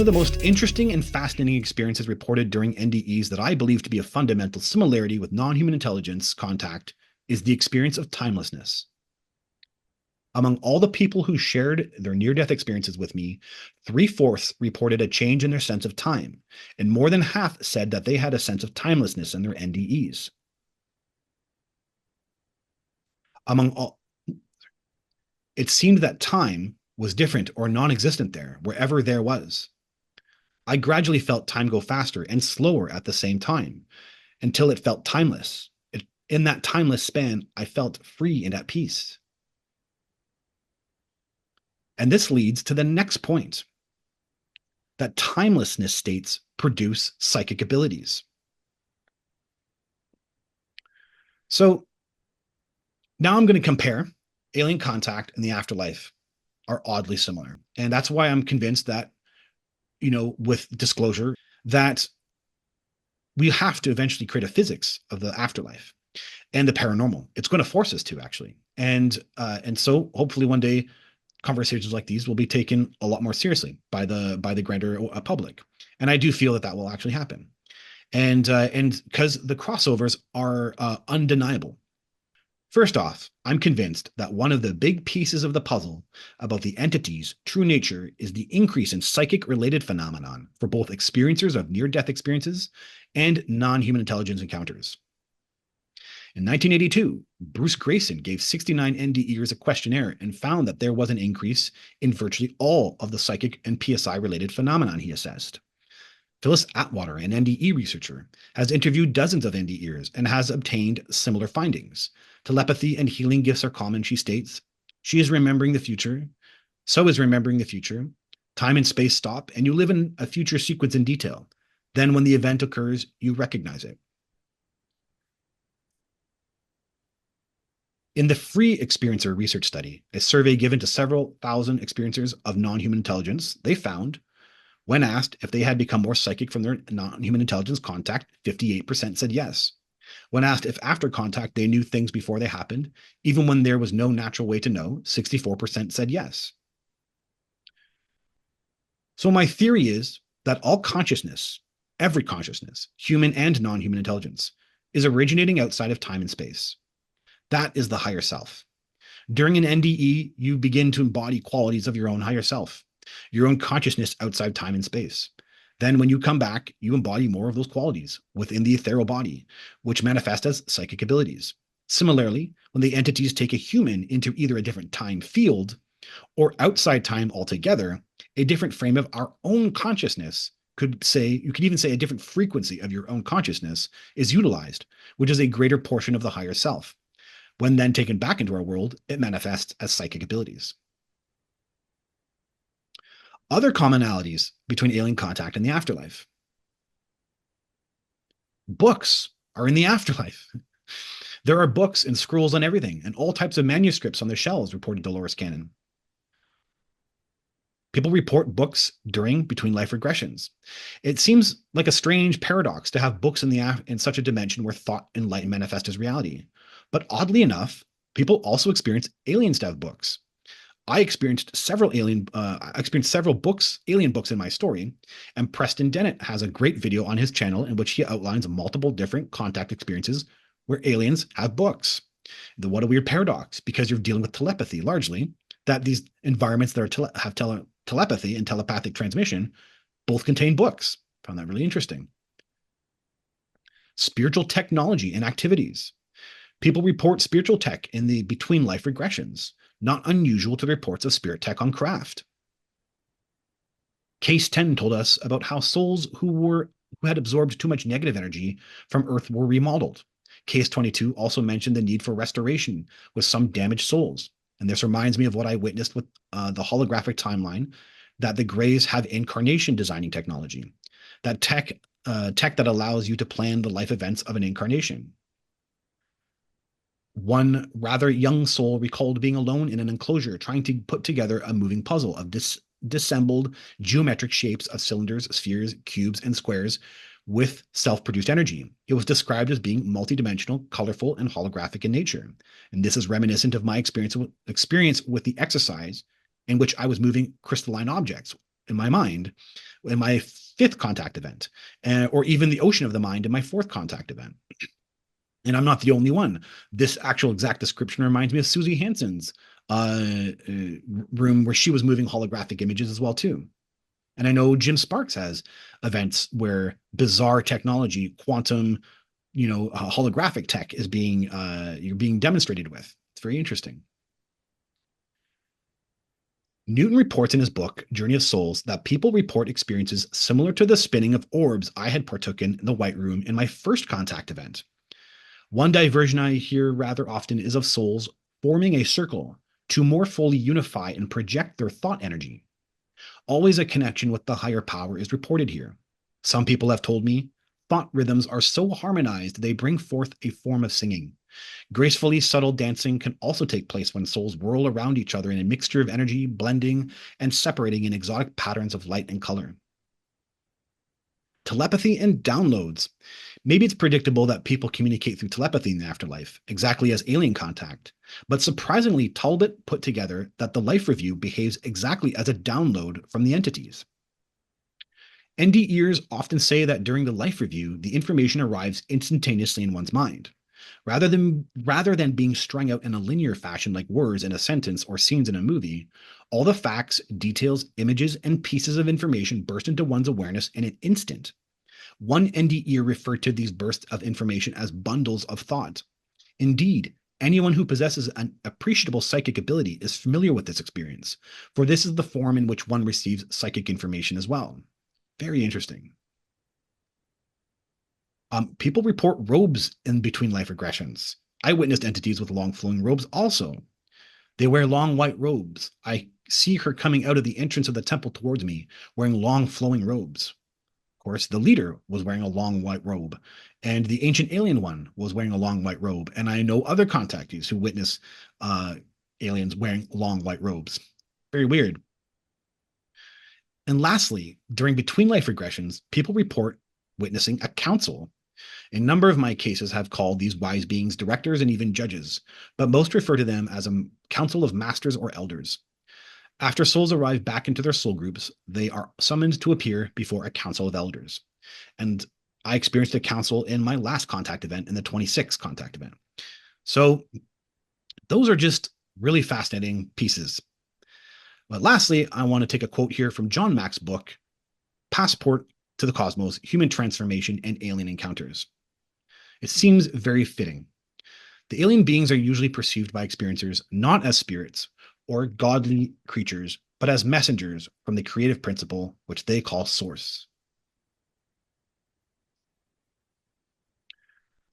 One of the most interesting and fascinating experiences reported during NDEs that I believe to be a fundamental similarity with non-human intelligence contact is the experience of timelessness. Among all the people who shared their near-death experiences with me, 3/4 reported a change in their sense of time, and more than half said that they had a sense of timelessness in their NDEs. Among all, it seemed that time was different or non-existent there, wherever there was. I gradually felt time go faster and slower at the same time until it felt timeless. In that timeless span, I felt free and at peace. And this leads to the next point, that timelessness states produce psychic abilities. So now I'm going to compare alien contact and the afterlife are oddly similar. And that's why I'm convinced that, with disclosure, that we have to eventually create a physics of the afterlife and the paranormal. It's going to force us to, actually. And so hopefully one day conversations like these will be taken a lot more seriously by the greater public. And I do feel that will actually happen. And because the crossovers are undeniable. First off, I'm convinced that one of the big pieces of the puzzle about the entity's true nature is the increase in psychic-related phenomenon for both experiencers of near-death experiences and non-human intelligence encounters. In 1982, Bruce Grayson gave 69 NDEers a questionnaire and found that there was an increase in virtually all of the psychic and PSI-related phenomenon he assessed. Phyllis Atwater, an NDE researcher, has interviewed dozens of NDEers and has obtained similar findings. Telepathy and healing gifts are common, she states. She is remembering the future. So is remembering the future. Time and space stop, and you live in a future sequence in detail. Then when the event occurs, you recognize it. In the free experiencer research study, a survey given to several thousand experiencers of non-human intelligence, they found, when asked if they had become more psychic from their non-human intelligence contact, 58% said yes. When asked if after contact they knew things before they happened, even when there was no natural way to know, 64% said yes. So my theory is that all consciousness, every consciousness, human and non-human intelligence, is originating outside of time and space. That is the higher self. During an NDE, you begin to embody qualities of your own higher self, your own consciousness outside time and space. Then when you come back, you embody more of those qualities within the ethereal body, which manifest as psychic abilities. Similarly, when the entities take a human into either a different time field or outside time altogether, a different frame of our own consciousness you could even say a different frequency of your own consciousness is utilized, which is a greater portion of the higher self. When then taken back into our world, it manifests as psychic abilities. Other commonalities between alien contact and the afterlife. Books are in the afterlife. There are books and scrolls on everything, and all types of manuscripts on their shelves, reported Dolores Cannon. People report books during between life regressions. It seems like a strange paradox to have books in such a dimension where thought and light manifest as reality. But oddly enough, people also experience alien stuff books. I experienced several alien books in my story, and Preston Dennett has a great video on his channel in which he outlines multiple different contact experiences where aliens have books. What a weird paradox, because you're dealing with telepathy largely, that these environments that have telepathy and telepathic transmission both contain books. Found that really interesting. Spiritual technology and activities. People report spiritual tech in the between life regressions, not unusual to reports of spirit tech on craft. Case 10 told us about how souls who had absorbed too much negative energy from Earth were remodeled. Case 22 also mentioned the need for restoration with some damaged souls. And this reminds me of what I witnessed with the holographic timeline, that the Greys have incarnation designing technology, that tech that allows you to plan the life events of an incarnation. One rather young soul recalled being alone in an enclosure trying to put together a moving puzzle of disassembled geometric shapes of cylinders, spheres, cubes, and squares with self-produced energy. It was described as being multidimensional, colorful, and holographic in nature. And this is reminiscent of my experience with the exercise in which I was moving crystalline objects in my mind in my fifth contact event, or even the ocean of the mind in my fourth contact event. And I'm not the only one. This actual exact description reminds me of Susie Hansen's room where she was moving holographic images as well too. And I know Jim Sparks has events where bizarre technology, quantum, holographic tech is you're being demonstrated with. It's very interesting. Newton reports in his book, Journey of Souls, that people report experiences similar to the spinning of orbs I had partook in the White Room in my first contact event. One diversion I hear rather often is of souls forming a circle to more fully unify and project their thought energy. Always a connection with the higher power is reported here. Some people have told me thought rhythms are so harmonized they bring forth a form of singing. Gracefully subtle dancing can also take place when souls whirl around each other in a mixture of energy, blending and separating in exotic patterns of light and color. Telepathy and downloads. Maybe it's predictable that people communicate through telepathy in the afterlife, exactly as alien contact. But surprisingly, Talbot put together that the life review behaves exactly as a download from the entities. NDEers often say that during the life review, the information arrives instantaneously in one's mind. Rather than being strung out in a linear fashion like words in a sentence or scenes in a movie, all the facts, details, images, and pieces of information burst into one's awareness in an instant. One NDE referred to these bursts of information as bundles of thought. Indeed, anyone who possesses an appreciable psychic ability is familiar with this experience, for this is the form in which one receives psychic information as well. Very interesting. People report robes in between life regressions. I witnessed entities with long flowing robes also. They wear long white robes. I see her coming out of the entrance of the temple towards me, wearing long flowing robes. Of course, the leader was wearing a long white robe, and the ancient alien one was wearing a long white robe. And I know other contactees who witness aliens wearing long white robes. Very weird. And lastly, during between life regressions, people report witnessing a council. A number of my cases have called these wise beings directors and even judges, but most refer to them as a council of masters or elders. After souls arrive back into their soul groups, they are summoned to appear before a council of elders. And I experienced a council in my last contact event, in the 26th contact event. So those are just really fascinating pieces. But lastly, I want to take a quote here from John Mack's book, Passport to the Cosmos, Human Transformation and Alien Encounters. It seems very fitting. The alien beings are usually perceived by experiencers not as spirits or godly creatures, but as messengers from the creative principle, which they call Source.